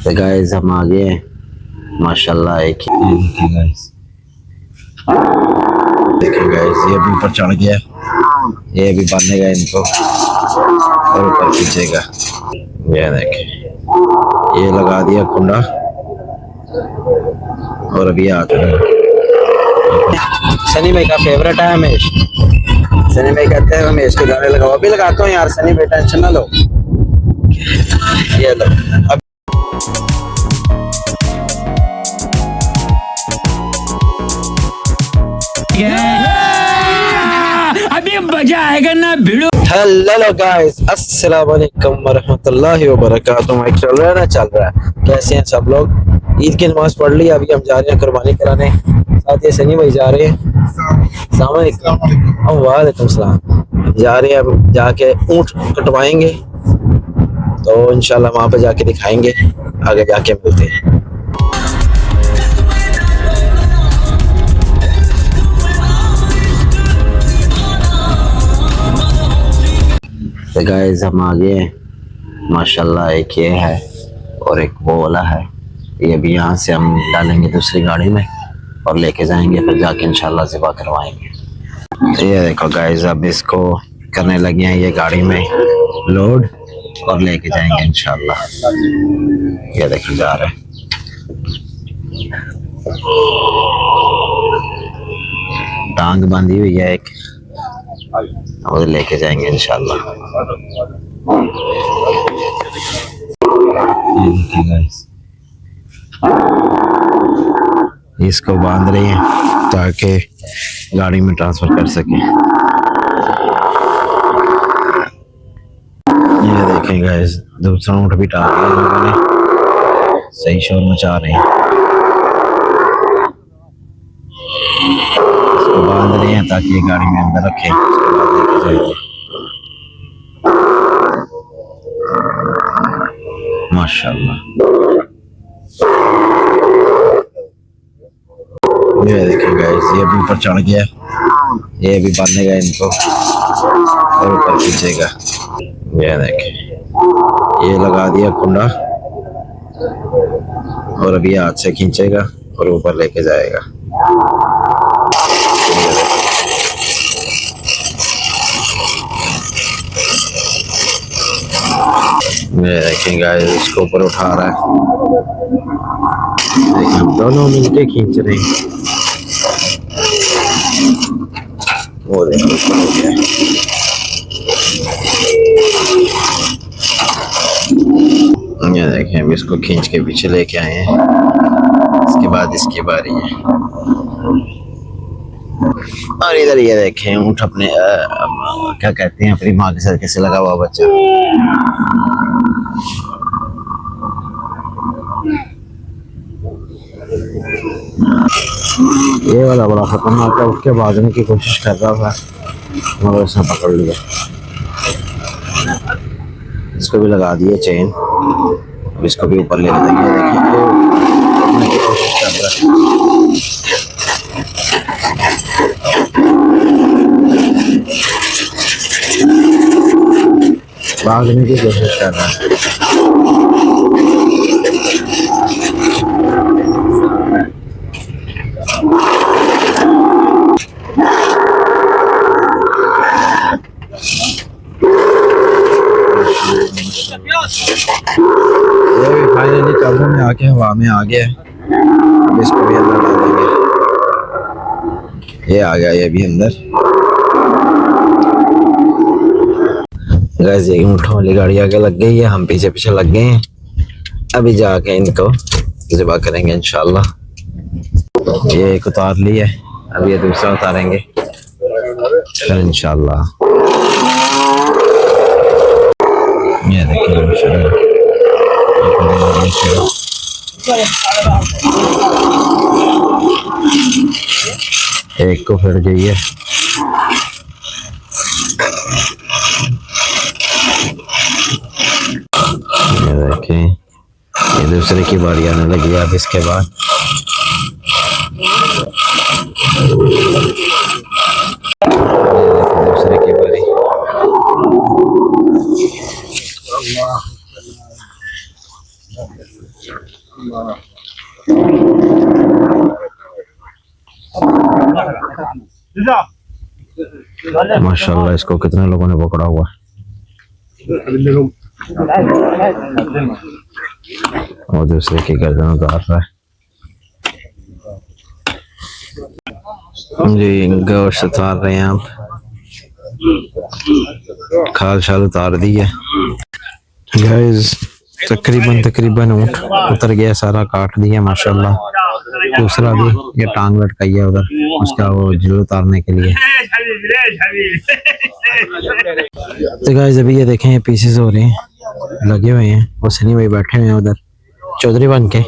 तो गाइस हम आ गए माशाल्लाह। एक देखिए गाइस ये भी ऊपर चढ़ गया, ये भी बांधेगा इनको और ऊपर खींचेगा। ये देखे ये लगा दिया कुंडा और अभी आ सनी भाई का फेवरेट है हमेश। सनी भाई कहते हैं हमेश के गाने लगाओ, अभी लगाता हूँ यार सनी भाई, टेंशन ना लो। ये लो अब अभी मजा आएगा ना भिड़ो। हेलो गाइस, अस्सलाम वालेकुम वरहमतुल्लाहि वबरकातुहू। माइक चल रहा है ना? चल रहा है। कैसे हैं सब लोग? ईद की नमाज पढ़ ली, अभी हम जा रहे हैं कुर्बानी कराने। साथ ये सनी भाई जा रहे हैं। अस्सलाम वालेकुम। वालेकुम सलाम। जा रहे हैं, अब जाके ऊँट कटवाएंगे तो इंशाल्लाह वहाँ पे जाके दिखाएंगे, आगे जाके मिलते हैं। तो गाइस हम आ गए माशाल्लाह। एक ये है और एक वो वाला है। ये भी यहाँ से हम डालेंगे दूसरी गाड़ी में और लेके जाएंगे, फिर जाके इंशाल्लाह ज़िबा करवाएंगे। ये देखो गाइस, अब इसको करने लगे हैं ये गाड़ी में लोड और लेके जाएंगे इंशाल्लाह। ये देखो जा रहे हैं। टांग बांधी हुई है एक, और लेके जाएंगे इंशाल्लाह। इसको बांध रहे हैं ताकि गाड़ी में ट्रांसफर कर सके। ये देखें गाइस, दूसरा ऊँट भी टाल दिया लोगों ने, सही शोर मचा रहे हैं। इसको बांध रहे हैं ताकि ये गाड़ी में अंदर रखें, उसके बाद लेके जाएंगे। माशाल्लाह। ये देखिए गाइस, ये भी ऊपर चढ़ गया, ये भी बांधेगा इनको और ऊपर खींचेगा। ये देखिए ये लगा दिया कुंडा और अभी हाथ से खींचेगा और ऊपर लेके जाएगा। ये देखिए गाइस, इसको ऊपर उठा रहा है। देखिए दोनों मिलके खींच रहे हैं। वो देखो ऊपर हो गया। ये देखें, अब इसको खींच के पीछे लेके आए हैं। इसके बाद इसकी बारी है। और इधर ये देखें ऊँट अपने क्या कहते हैं, अपनी माँ के सर कैसे लगा हुआ बच्चा। ये वाला बड़ा खतरनाक है, उठ के भागने की कोशिश कर रहा था मगर उसने पकड़ लिया। इसको भी लगा दिए चेन, अब इसको भी ऊपर ले लेंगे। देखिए उठने की कोशिश कर रहा है, भागने की कोशिश कर रहा है। ये भी फाइनली काबू में आके हवा में आ गया है। अब इसको भी अंदर डाल देंगे। ये आ गया, ये भी अंदर। गाइस ये ऊँटों वाली गाड़ी आगे लग गई है, हम पीछे पीछे लग गए हैं। अभी जाके इनको ज़िबा करेंगे इंशाल्लाह। ये एक उतार ली है, अब ये दूसरा उतारेंगे फिर इंशाल्लाह। ये देखिए माशाल्लाह, एक को फिर गई है। ये देखें, ये दूसरे की बारी आने लगी है अब इसके बाद। दूसरे की बारी। माशाल्लाह इसको कितने लोगों ने पकड़ा हुआ है। और दूसरे की गर्दन उतार रहा है जी। गोश्त उतार रहे हैं आप, खाल शाल उतार दी है गाइस। तकरीबन ऊँट उतर गया, सारा काट दिया माशाल्लाह। दूसरा भी ये टांग लटकाई है उधर उसका वो जिल उतारने के लिए। तो गाइस अभी ये देखें ये पीसेस हो रहे हैं, लगे हुए हैं। वो सनी भाई बैठे हुए हैं उधर चौधरी बन के,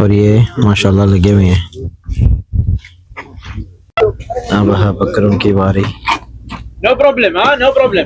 और ये माशाल्लाह लगे हुए हैं। अब बकरों की बारी। No problem, huh? No problem.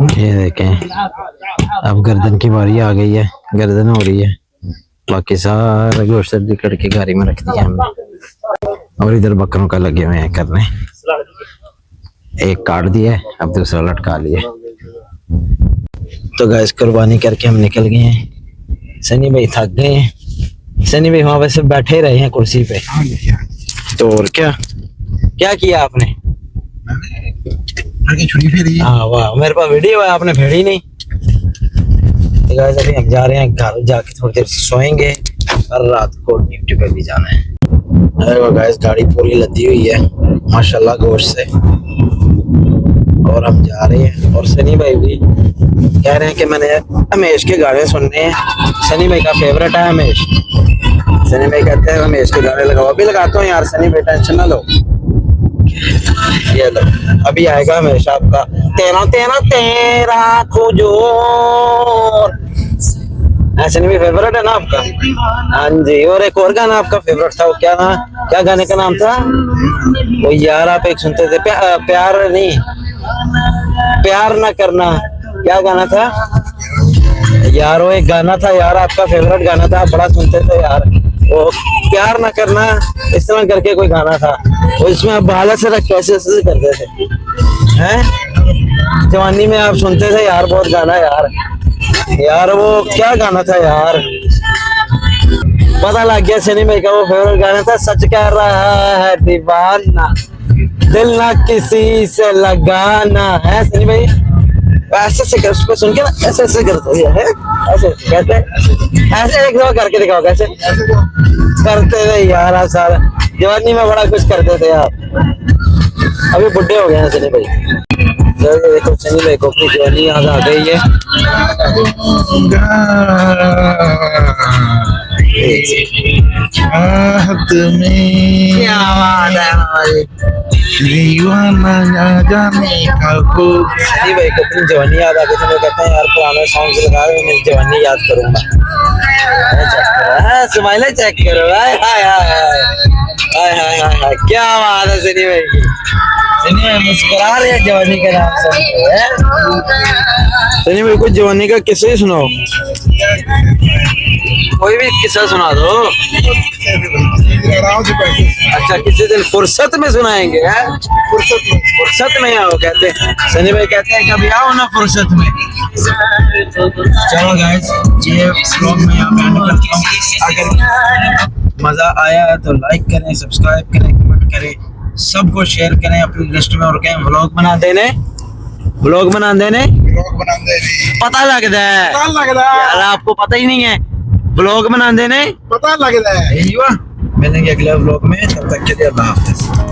ये देखें अब गर्दन की बारी आ गई है, गर्दन हो रही है। बाकी सारा गोश्त निकल के गाड़ी में रख दिया हमने, और इधर बकरों का लगे हुए हैं करने। एक काट दिया है, अब दूसरा लटका लिया। तो गाइस कुर्बानी करके हम निकल गए हैं। सनी भाई थक गए हैं, सनी भाई वहां वैसे बैठे रहे हैं कुर्सी पे। तो और क्या क्या किया आपने? छुरी फेरी। हाँ वाह, मेरे पास वीडियो है, आपने फेरी नहीं। तो गाइस अभी हम जा रहे हैं घर, जाके थोड़ी देर सोएंगे और रात को ड्यूटी पे भी जाना है। अरे गाइस गाड़ी पूरी लदी हुई है माशाल्लाह गोश्त से, और हम जा रहे हैं। और सनी भाई भी कह रहे हैं कि मैंने हमेश के गाने सुनने हैं। सनी भाई का फेवरेट है हमेश। सनी भाई कहते हैं हमेश के गाने लगाओ। अभी लगाता हूँ यार सनी भाई, टेंशन ना लो। ये लो अभी आएगा हमेशा आपका तेरा तेरा तेरा खुजूर। ऐसे नहीं भी फेवरेट है ना आपका? हाँ जी। और एक और गाना आपका फेवरेट था, वो क्या गाने का नाम था वो यार? आप एक सुनते थे प्यार नहीं, प्यार ना करना, क्या गाना था यार? वो एक गाना था यार आपका फेवरेट गाना था, आप बड़ा सुनते थे यार। वो प्यार ना करना इस तरह करके कोई गाना था, और इसमें आप बाला से रख कैसे करते थे हैं? जवानी में आप सुनते थे यार बहुत गाना यार। यार वो क्या गाना था यार? पता लग गया सनी भाई का वो फेवरेट गाना था, सच कह रहा है दीवाना दिल ना किसी से लगाना है। सनी भाई ऐसे से कर, उसको सुन के ना ऐसे ऐसे करते हैं, ऐसे कहते हैं, ऐसे एक दो करके दिखाओ कैसे करते थे यार। आप सारा जवानी में बड़ा कुछ करते थे आप, अभी बुढ़े हो गए हैं सनी भाई। देखो सनी भाई को अपनी जवानी याद आ गई है। क्या बात है हमारी दीवाना जाने का को। सनी भाई को अपनी जवानी याद आ गई, तो मैं कहते हैं यार पुराने सॉन्ग लगा रहे, मेरी जवानी याद करूंगा। स्माइल चेक करो, हाय हाय हाय हाय हाय हाय हाय, क्या बात है सनी भाई की। सनी भाई मुस्कुरा रहे हैं जवानी के नाम से। सनी भाई को जवानी का किस्सा ही सुनाओ, कोई भी किस्सा सुना दो। अच्छा किसी दिन फुर्सत में सुनाएंगे हैं? फुर्सत में आओ कहते हैं सनी भाई, कहते हैं कभी आओ ना फुर्सत में। चलो गाइस ये व्लॉग में यहाँ पे एंड करता हूँ। अगर मजा आया तो लाइक करें, सब्सक्राइब करें, कमेंट करें, सबको शेयर करें अपनी लिस्ट में। और कहें व्लॉग बना देने पता लगता है यार, आपको पता ही नहीं है व्लॉग बना देने पता लगता है। मिलेंगे अगले व्लॉग में, तब तक के लिए अल्लाह हाफिज़।